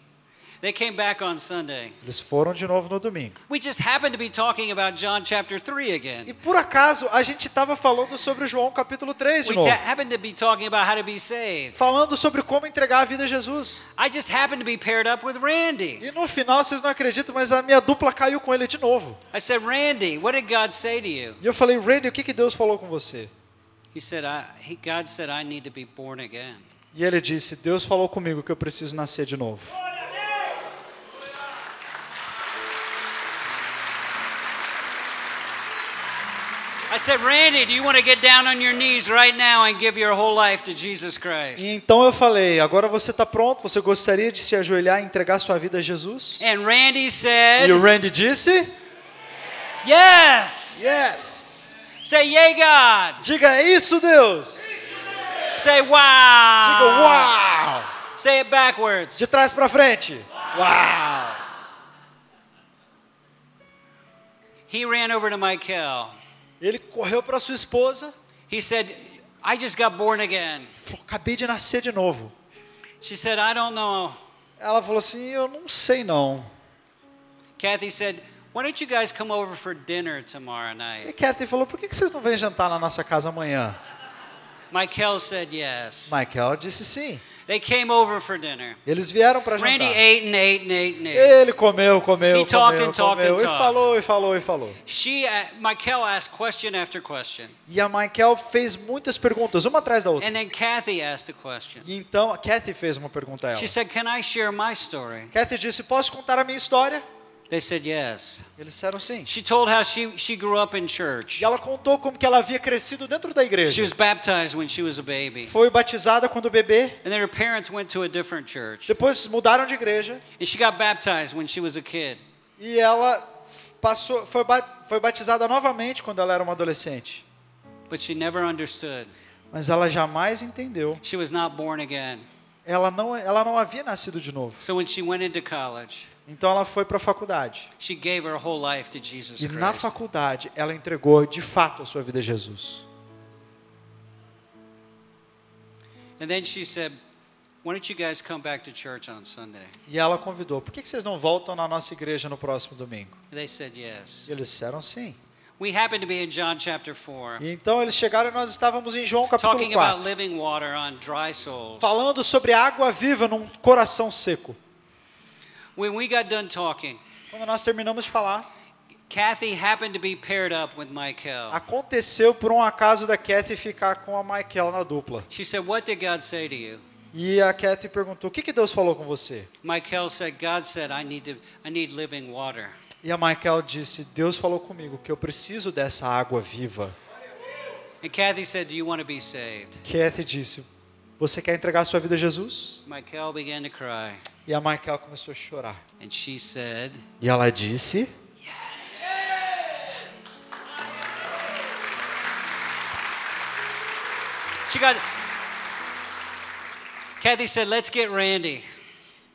S1: They came back on Sunday.
S2: Eles foram de novo no domingo.
S1: We just happened to be talking about John chapter 3
S2: E
S1: again.
S2: por acaso, a gente estava falando sobre João capítulo 3 de
S1: We
S2: novo.
S1: happened to be talking about how to be saved.
S2: Falando sobre como entregar a vida a Jesus.
S1: I just happened to be paired up with Randy.
S2: E no final, vocês não acreditam, mas a minha dupla caiu com ele de novo.
S1: I said, "Randy, what did God say to you?"
S2: E eu falei, Randy, o que Deus falou com você?
S1: He said, God said I need to be born again.
S2: E ele disse, Deus falou comigo que eu preciso nascer de novo.
S1: I said, "Randy, do you want to get down on your knees right now and give your whole life to Jesus Christ?"
S2: E então eu falei, agora você está pronto? Você gostaria de se ajoelhar e entregar sua vida a Jesus?
S1: And Randy said,
S2: E o Randy disse,
S1: "Yes."
S2: yes.
S1: Say, "Yay, God."
S2: Diga, é isso, Deus.
S1: Say, "Wow."
S2: Diga, uau.
S1: Say it backwards.
S2: De trás para frente. Uau.
S1: He ran over to Michael.
S2: Ele correu para sua esposa.
S1: He said, "I just got born again."
S2: Falou, acabei de nascer de novo.
S1: She said, "I don't know."
S2: Ela falou assim, eu não sei não.
S1: Kathy said, "Why don't you guys come over for dinner tomorrow
S2: E
S1: night?"
S2: Kathy falou, por que vocês não vêm jantar na nossa casa amanhã?
S1: Michael said yes.
S2: Michael disse sim.
S1: They came over for dinner.
S2: Eles vieram para jantar.
S1: Randy ate and ate and ate and ate.
S2: Ele comeu,
S1: He talked and talked
S2: comeu.
S1: and
S2: E
S1: talked.
S2: falou, e falou, e falou.
S1: Michael asked question after question.
S2: E a Michael fez muitas perguntas, uma atrás da outra.
S1: And then Kathy asked a question.
S2: E então a Kathy fez uma pergunta a ela.
S1: She said, "Can I share my story?"
S2: Kathy disse, posso contar a minha história?
S1: They said yes.
S2: Eles disseram sim.
S1: She told how she grew up in church.
S2: E ela contou como que ela havia crescido dentro da
S1: She
S2: igreja.
S1: was baptized when she was a baby.
S2: Foi batizada quando bebê.
S1: And then her parents went to a different church.
S2: Depois mudaram de igreja.
S1: And she got baptized when she was a kid.
S2: E ela foi batizada novamente quando ela era uma adolescente.
S1: But she never understood.
S2: Mas ela jamais entendeu.
S1: She was not born again.
S2: Ela não havia nascido de novo.
S1: So when she went into college,
S2: Então ela foi para a faculdade.
S1: she gave her whole life to Jesus
S2: E na
S1: Christ.
S2: faculdade ela entregou de fato a sua vida a Jesus.
S1: And then she said, "Why don't you guys come back to church on Sunday?"
S2: E ela convidou, por que vocês não voltam na nossa igreja no próximo domingo?
S1: And they said yes.
S2: E eles disseram sim.
S1: We happened to be in John chapter 4,
S2: E então eles chegaram e nós estávamos em João capítulo
S1: talking about
S2: 4.
S1: living water on dry souls.
S2: Falando sobre água viva num coração seco.
S1: When we got done talking,
S2: Quando nós terminamos de falar,
S1: Kathy happened to be paired up with Michael.
S2: aconteceu por um acaso da Kathy ficar com a Michael na dupla.
S1: She said, "What did God say to you?"
S2: E a Kathy perguntou, o que Deus falou com você?
S1: Michael said, "God said I need living water."
S2: E a Michael disse, Deus falou comigo que eu preciso dessa água viva.
S1: And Kathy said, "Do you want to be saved?"
S2: Kathy disse, você quer entregar a sua vida a Jesus?
S1: Michael began to cry.
S2: E a Michael começou a chorar.
S1: And she said,
S2: E ela disse,
S1: Kathy said, "Let's get Randy."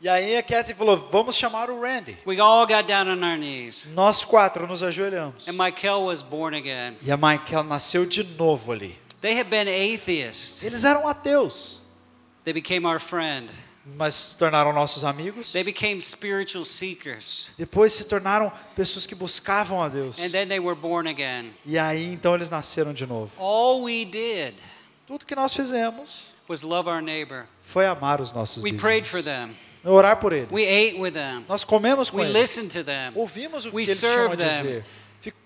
S2: e aí a Kathy falou, vamos chamar o Randy.
S1: We all got down on our knees.
S2: Nós quatro nos ajoelhamos.
S1: And Michael was born again.
S2: E a Michael nasceu de novo ali.
S1: They had been atheists.
S2: Eles eram ateus,
S1: They became our friend.
S2: mas se tornaram nossos amigos.
S1: They became spiritual seekers.
S2: Depois se tornaram pessoas que buscavam a Deus.
S1: And then they were born again.
S2: E aí então eles nasceram de novo.
S1: All we did
S2: Tudo que nós fizemos
S1: was love our neighbor.
S2: foi amar os nossos
S1: We
S2: vizinhos.
S1: prayed for them.
S2: Orar por eles.
S1: We ate with them.
S2: Nós comemos com
S1: We
S2: eles.
S1: listened to them.
S2: Ouvimos o que
S1: We
S2: eles tinham a
S1: served them.
S2: dizer.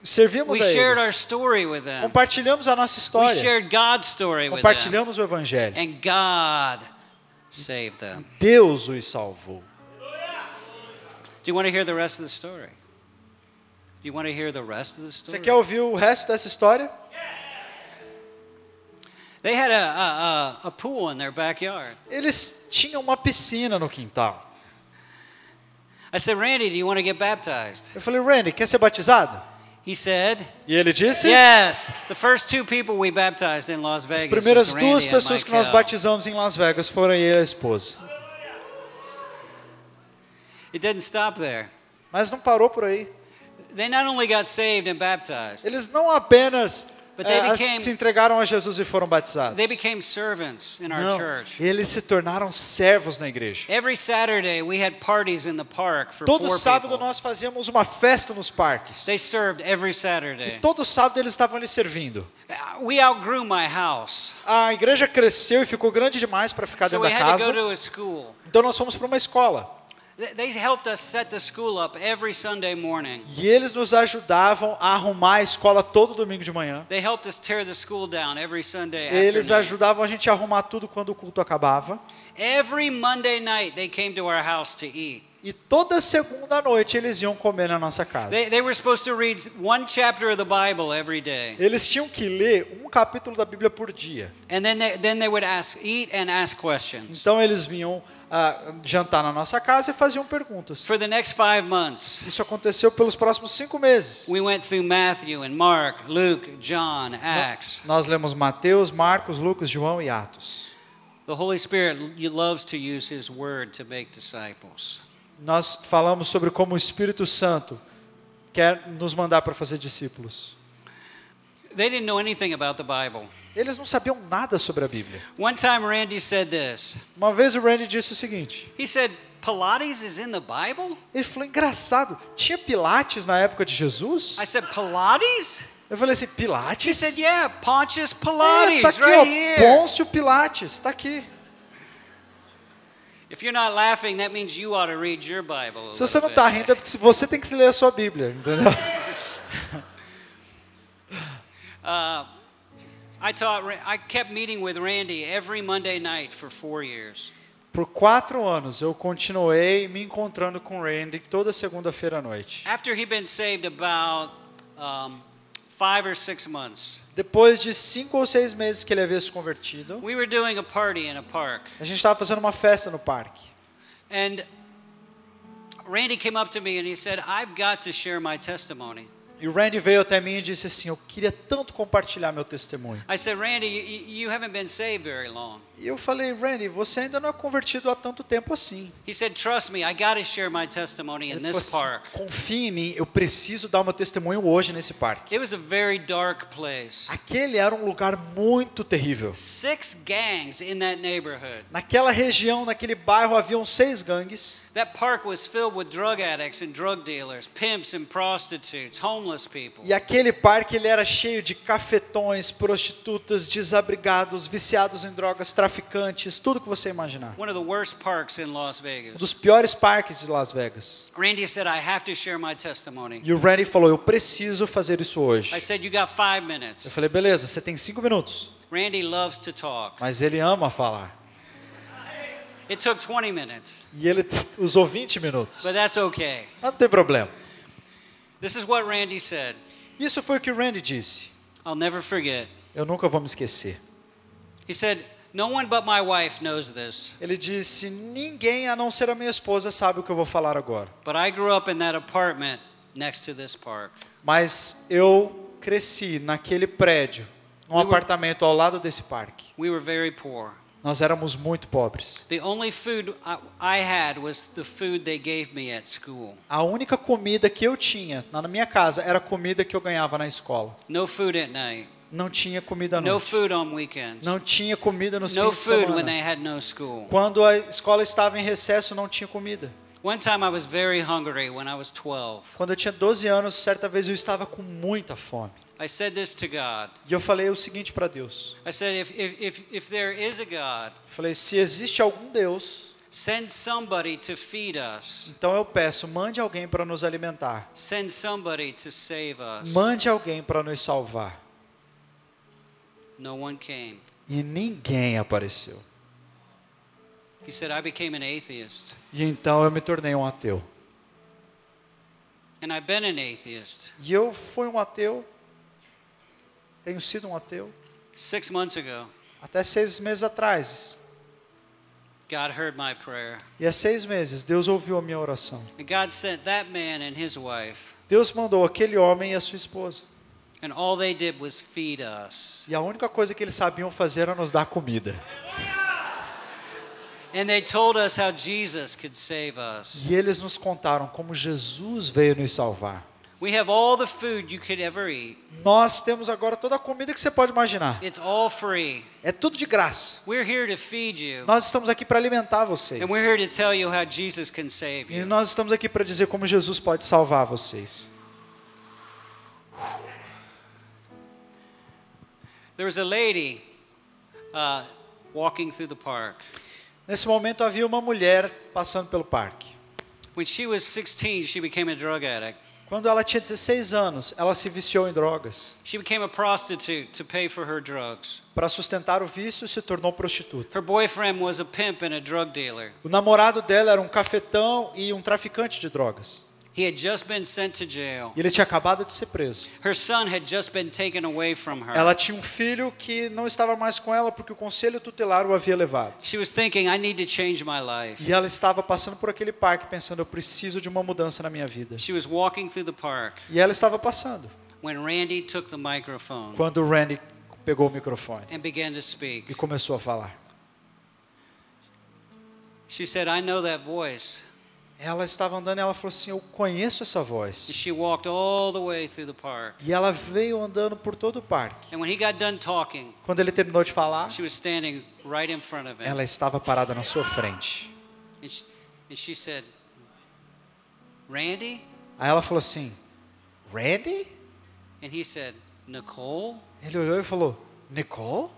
S2: Servimos
S1: We
S2: a
S1: shared our
S2: eles.
S1: story with them.
S2: Compartilhamos a nossa
S1: We
S2: história.
S1: shared God's story with them.
S2: Compartilhamos o evangelho.
S1: And God saved them.
S2: Deus os salvou.
S1: Do you want to hear the rest of the story? Do you want to hear the rest of the
S2: Você
S1: story?
S2: quer ouvir o resto dessa história?
S1: They had a pool in their backyard.
S2: Eles tinham uma piscina no quintal.
S1: I said, Randy, do you want to get baptized?
S2: Eu falei, Randy, quer ser batizado?
S1: He said,
S2: E ele disse,
S1: yes. The first two people we baptized in Las
S2: as
S1: Vegas
S2: primeiras
S1: was Randy
S2: duas
S1: and
S2: pessoas que nós
S1: Michael.
S2: batizamos em Las Vegas foram ele e a esposa.
S1: It didn't stop there.
S2: Mas não parou por aí.
S1: They not only got saved and baptized,
S2: Eles não apenas
S1: But they became-
S2: se entregaram a Jesus e foram batizados.
S1: they became servants in our
S2: Não,
S1: church.
S2: eles se tornaram servos na igreja.
S1: Every Saturday we had parties in the park for
S2: Todo
S1: 4
S2: sábado
S1: people.
S2: nós fazíamos uma festa nos parques.
S1: They served every Saturday.
S2: Todo sábado eles estavam ali servindo.
S1: We outgrew my house,
S2: A igreja cresceu e ficou grande demais para ficar
S1: so
S2: dentro
S1: we
S2: da
S1: had to go
S2: casa.
S1: to a school.
S2: Então nós fomos para uma escola.
S1: They helped us set the school up every Sunday morning.
S2: E eles nos ajudavam a arrumar a escola todo domingo de manhã.
S1: They helped us tear the school down every Sunday
S2: Eles
S1: afternoon.
S2: ajudavam a gente a arrumar tudo quando o culto acabava.
S1: Every Monday night they came to our house to eat.
S2: E toda segunda noite eles iam comer na nossa casa.
S1: They were supposed to read one chapter of the Bible every day.
S2: Eles tinham que ler um capítulo da Bíblia por dia.
S1: And then they would eat and ask questions.
S2: Então eles vinham jantar na nossa casa e faziam perguntas.
S1: For the next 5 months,
S2: Isso aconteceu pelos próximos 5 meses.
S1: we went through Matthew and Mark, Luke, John, Acts.
S2: Nós lemos Mateus, Marcos, Lucas, João e Atos.
S1: The Holy Spirit loves to use His Word to make disciples.
S2: Nós falamos sobre como o Espírito Santo quer nos mandar para fazer discípulos.
S1: They didn't know anything about the Bible.
S2: Eles não sabiam nada sobre a Bíblia.
S1: One time Randy said this.
S2: Uma vez o Randy disse o seguinte.
S1: He said, Pilates is in the Bible?
S2: Ele falou, engraçado, tinha Pilates na época de Jesus?
S1: I said, Pilates?
S2: Eu falei assim,
S1: He
S2: Pilates?
S1: said, yeah, Pontius
S2: Tá
S1: Pilates,
S2: aqui,
S1: right
S2: ó,
S1: here.
S2: Pôncio Pilates, está aqui.
S1: If you're not laughing, that means you ought to read your Bible.
S2: Se você não está rindo, é porque você tem que ler a sua Bíblia, entendeu?
S1: I kept meeting with Randy every Monday night for 4 years.
S2: Por 4 anos eu continuei me encontrando com o Randy toda segunda-feira à noite.
S1: After he'd been saved about 5 or 6 months,
S2: Depois de 5 ou 6 meses que ele havia se convertido,
S1: we were doing a party in a park.
S2: a gente estava fazendo uma festa no parque.
S1: And Randy came up to me and he said, I've got to share my testimony.
S2: E o Randy veio até mim e disse assim, eu queria tanto compartilhar meu testemunho.
S1: I said, Randy, you haven't been saved very long.
S2: E eu falei, Randy, você ainda não é convertido há tanto tempo assim.
S1: He said, trust me, I got to share my testimony in
S2: Ele
S1: this
S2: falou assim,
S1: park.
S2: confie em mim, eu preciso dar o meu testemunho hoje nesse parque.
S1: It was a very dark place.
S2: Aquele era um lugar muito terrível.
S1: 6 gangs in that neighborhood.
S2: Naquela região, naquele bairro, haviam 6 gangues.
S1: That park was filled with drug addicts and drug dealers, pimps and prostitutes, homeless people.
S2: E aquele parque ele era cheio de cafetões, prostitutas, desabrigados, viciados em drogas, traficantes, tudo que você imaginar.
S1: One of the worst parks in Las
S2: Um
S1: Vegas.
S2: dos piores parques de Las Vegas.
S1: Randy said, I have to share my testimony.
S2: E o Randy falou, eu preciso fazer isso hoje.
S1: I said, you got 5
S2: Eu
S1: minutes.
S2: falei, beleza, você tem 5 minutos.
S1: Randy loves to talk.
S2: Mas ele ama falar.
S1: It took 20 minutes,
S2: E ele usou 20 minutos.
S1: but that's okay.
S2: Mas não tem problema.
S1: This is what Randy said.
S2: Isso foi o que o Randy disse.
S1: I'll never forget.
S2: Eu nunca vou me esquecer.
S1: He said, no one but my wife knows this,
S2: Ele disse, ninguém a não ser a minha esposa sabe o que eu vou falar agora.
S1: but I grew up in that apartment next to this park.
S2: Mas eu cresci naquele prédio, num apartamento ao lado desse parque.
S1: We were very poor.
S2: Nós éramos muito pobres.
S1: The only food I had was the food they gave me at school.
S2: A única comida que eu tinha na minha casa era a comida que eu ganhava na escola.
S1: No food at night.
S2: Não tinha comida à
S1: No
S2: noite.
S1: food on weekends.
S2: Não tinha comida nos
S1: No
S2: fins de
S1: food when
S2: semana.
S1: they had no school.
S2: Quando a escola estava em recesso, não tinha comida.
S1: One time I was very hungry when I was 12.
S2: Quando eu tinha 12 anos, certa vez eu estava com muita fome.
S1: I said this to God.
S2: E eu falei o seguinte para Deus.
S1: I said, if there is a God,
S2: Eu falei, se existe algum Deus,
S1: send somebody to feed us.
S2: então eu peço, mande alguém para nos alimentar.
S1: Send somebody to save us.
S2: Mande alguém para nos salvar.
S1: No one came.
S2: E ninguém apareceu.
S1: He said, I became an atheist.
S2: E então eu me tornei um ateu.
S1: And I've been an atheist.
S2: E eu fui um ateu. Tenho sido um ateu.
S1: 6 months ago,
S2: Até 6 meses atrás.
S1: God heard my prayer.
S2: E há 6 meses, Deus ouviu a minha oração.
S1: And God sent that man and his wife.
S2: Deus mandou aquele homem e a sua esposa.
S1: And all they did was feed us.
S2: E a única coisa que eles sabiam fazer era nos dar comida.
S1: And they told us how Jesus could save us.
S2: E eles nos contaram como Jesus veio nos salvar.
S1: We have all the food you could ever eat.
S2: Nós temos agora toda a comida que você pode imaginar.
S1: It's all free.
S2: É tudo de graça.
S1: We're here to feed you.
S2: Nós estamos aqui para alimentar vocês.
S1: And we're here to tell you how Jesus can save
S2: E
S1: you.
S2: nós estamos aqui para dizer como Jesus pode salvar vocês.
S1: There was a lady walking through the park.
S2: Nesse momento havia uma mulher passando pelo parque.
S1: When she was 16, she became a drug addict.
S2: Quando ela tinha 16 anos, ela se viciou em drogas.
S1: She became a prostitute to pay for her drugs.
S2: Para sustentar o vício, se tornou prostituta.
S1: Her boyfriend was a pimp and a drug dealer.
S2: O namorado dela era um cafetão e um traficante de drogas.
S1: He had just been sent to jail.
S2: E ele tinha acabado de ser preso.
S1: Her son had just been taken away from her.
S2: Ela tinha um filho que não estava mais com ela porque o conselho tutelar o havia levado.
S1: She was thinking, I need to change my life.
S2: E ela estava passando por aquele parque pensando, eu preciso de uma mudança na minha vida.
S1: She was walking through the park
S2: E ela estava passando.
S1: when Randy took the microphone
S2: Quando o Randy pegou o microfone
S1: and began to speak.
S2: e começou a falar.
S1: She said, I know that voice.
S2: Ela estava andando e ela falou assim, eu conheço essa
S1: And
S2: voz.
S1: she walked all the way through the park.
S2: E ela veio andando por todo o parque.
S1: And when he got done talking,
S2: Quando ele terminou de falar,
S1: she was standing right in front of him.
S2: ela estava parada na sua frente.
S1: And she said, Randy?
S2: Aí ela falou assim, Randy?
S1: And he said, Nicole?
S2: Ele olhou e falou, Nicole?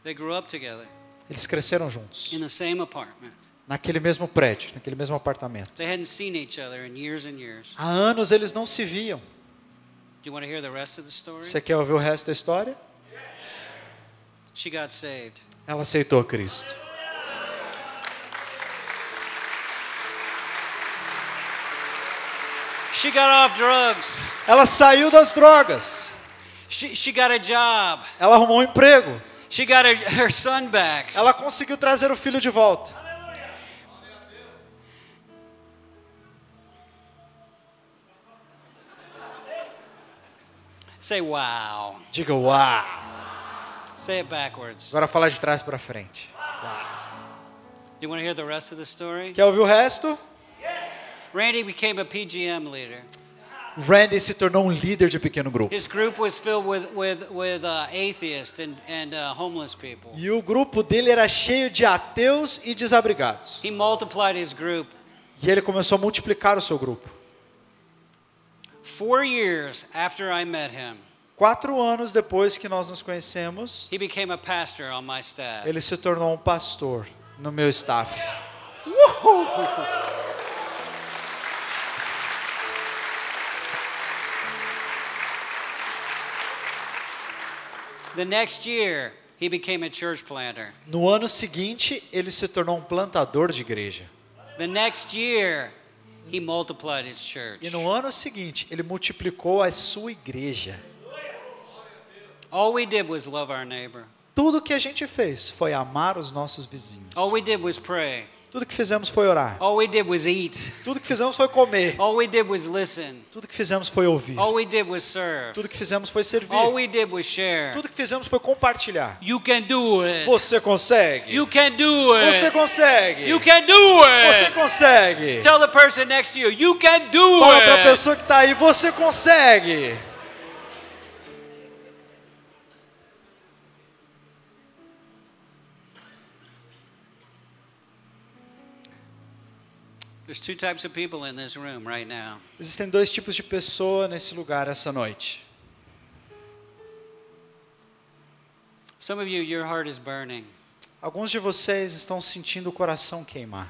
S1: They grew up together
S2: Eles cresceram juntos.
S1: in the same apartment.
S2: Naquele mesmo prédio, naquele mesmo apartamento.
S1: They hadn't seen each other in years and years.
S2: Há anos eles não se viam.
S1: Do you want to hear the rest of the story?
S2: Você quer ouvir o resto da história?
S1: She got saved.
S2: Ela aceitou Cristo.
S1: She got off drugs.
S2: Ela saiu das drogas.
S1: She got a job.
S2: Ela arrumou um emprego.
S1: She got her son back.
S2: Ela conseguiu trazer o filho de volta.
S1: Say wow.
S2: Diga uau.
S1: Say it backwards.
S2: Agora fala de trás para frente.
S1: You want to hear the rest of the story?
S2: Quer ouvir o resto?
S1: Randy became a PGM leader.
S2: Randy se tornou um líder de pequeno grupo.
S1: His group was filled with atheists and homeless people.
S2: E o grupo dele era cheio de ateus e desabrigados.
S1: He multiplied his group.
S2: E ele começou a multiplicar o seu grupo.
S1: 4 years after I met him,
S2: 4 anos depois que nós nos conhecemos,
S1: he became a pastor on my staff.
S2: ele se tornou um pastor no meu staff.
S1: The next year, he became a church planter.
S2: No ano seguinte, ele se tornou um plantador de igreja.
S1: The next year, he multiplied his church.
S2: E no ano seguinte, ele multiplicou a sua igreja.
S1: All we did was love our neighbor.
S2: Tudo que a gente fez foi amar os nossos vizinhos.
S1: All we did was pray.
S2: Tudo que fizemos foi orar.
S1: All we did was eat.
S2: Tudo que fizemos foi comer.
S1: All we did was listen.
S2: Tudo que fizemos foi ouvir.
S1: All we did was serve.
S2: Tudo que fizemos foi servir.
S1: All we did was share.
S2: Tudo que fizemos foi compartilhar.
S1: You can do it.
S2: Você consegue.
S1: You can do it.
S2: Você consegue.
S1: You can do
S2: Você
S1: it.
S2: consegue.
S1: Tell the person next to you, you can do
S2: Fala para a
S1: it.
S2: pessoa que está aí, você consegue.
S1: There's 2 types of people in this room right now.
S2: Existem 2 tipos de pessoa nesse lugar essa noite.
S1: Some of you, your heart is burning.
S2: Alguns de vocês estão sentindo o coração queimar.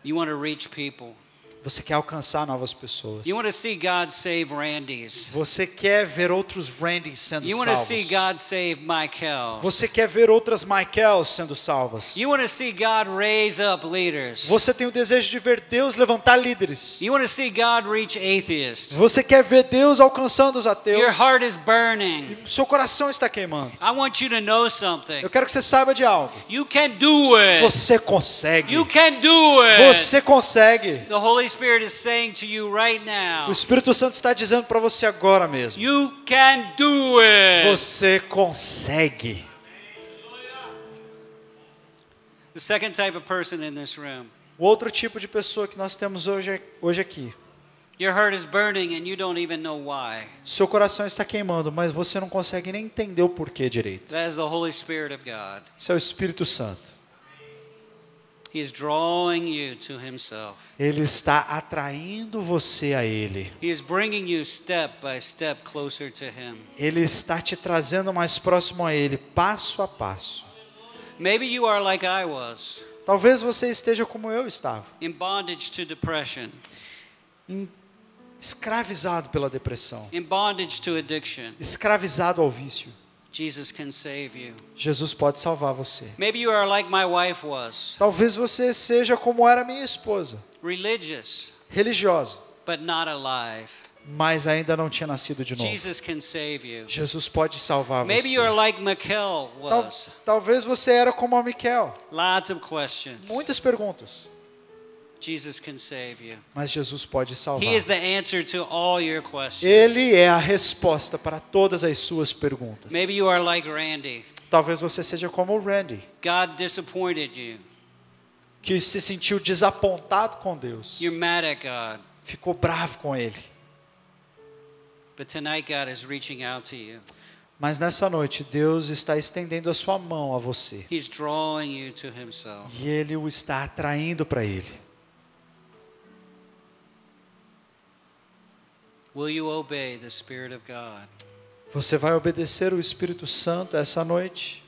S1: You want to reach people.
S2: Você quer alcançar novas pessoas.
S1: You want to see God save Randys.
S2: Você quer ver outros Randys sendo
S1: You want to see
S2: salvos.
S1: God save Michael.
S2: Você quer ver outras Michaels sendo salvas.
S1: You want to see God raise up leaders.
S2: Você tem o desejo de ver Deus levantar líderes.
S1: You want to see God reach atheists.
S2: Você quer ver Deus alcançando os ateus.
S1: Your heart is burning.
S2: Seu coração está queimando.
S1: I want you to know something.
S2: Eu quero que você saiba de algo.
S1: You can do it.
S2: Você consegue.
S1: You can do it.
S2: Você consegue.
S1: The Holy Spirit is saying to you right now.
S2: O Espírito Santo está dizendo para você agora mesmo.
S1: You can do it.
S2: Você consegue.
S1: The second type of person in this room.
S2: O outro tipo de pessoa que nós temos hoje aqui.
S1: Your heart is burning and you don't even know why.
S2: Seu coração está queimando, mas você não consegue nem entender o porquê direito.
S1: That is the Holy Spirit of God.
S2: Isso é o Espírito Santo.
S1: He is drawing you to himself.
S2: Ele está atraindo você a Ele.
S1: He is bringing you step by step closer to him.
S2: Ele está te trazendo mais próximo a Ele, passo a passo.
S1: Maybe you are like I was,
S2: Talvez você esteja como eu estava,
S1: in bondage to depression,
S2: escravizado pela depressão,
S1: in bondage to addiction.
S2: escravizado ao vício.
S1: Jesus can save you.
S2: Jesus pode salvar você.
S1: Maybe you are like my wife was,
S2: Talvez você seja como era minha esposa,
S1: religious,
S2: religiosa,
S1: but not alive.
S2: mas ainda não tinha nascido de novo.
S1: Jesus can save you.
S2: Jesus pode salvar
S1: Maybe
S2: você.
S1: you are like Michael was,
S2: Talvez você era como a Miquel.
S1: lots of questions.
S2: Muitas perguntas,
S1: Jesus can save you.
S2: mas Jesus pode salvar.
S1: He is the answer to all your questions.
S2: Ele é a resposta para todas as suas perguntas.
S1: Maybe you are like Randy.
S2: Talvez você seja como o Randy,
S1: God disappointed you.
S2: que se sentiu desapontado com Deus.
S1: You're mad at God.
S2: Ficou bravo com Ele.
S1: But tonight God is reaching out to you.
S2: Mas nessa noite, Deus está estendendo a sua mão a você.
S1: He's drawing you to himself.
S2: E Ele o está atraindo para Ele.
S1: Will you obey the Spirit of God?
S2: Você vai obedecer o Espírito Santo essa noite?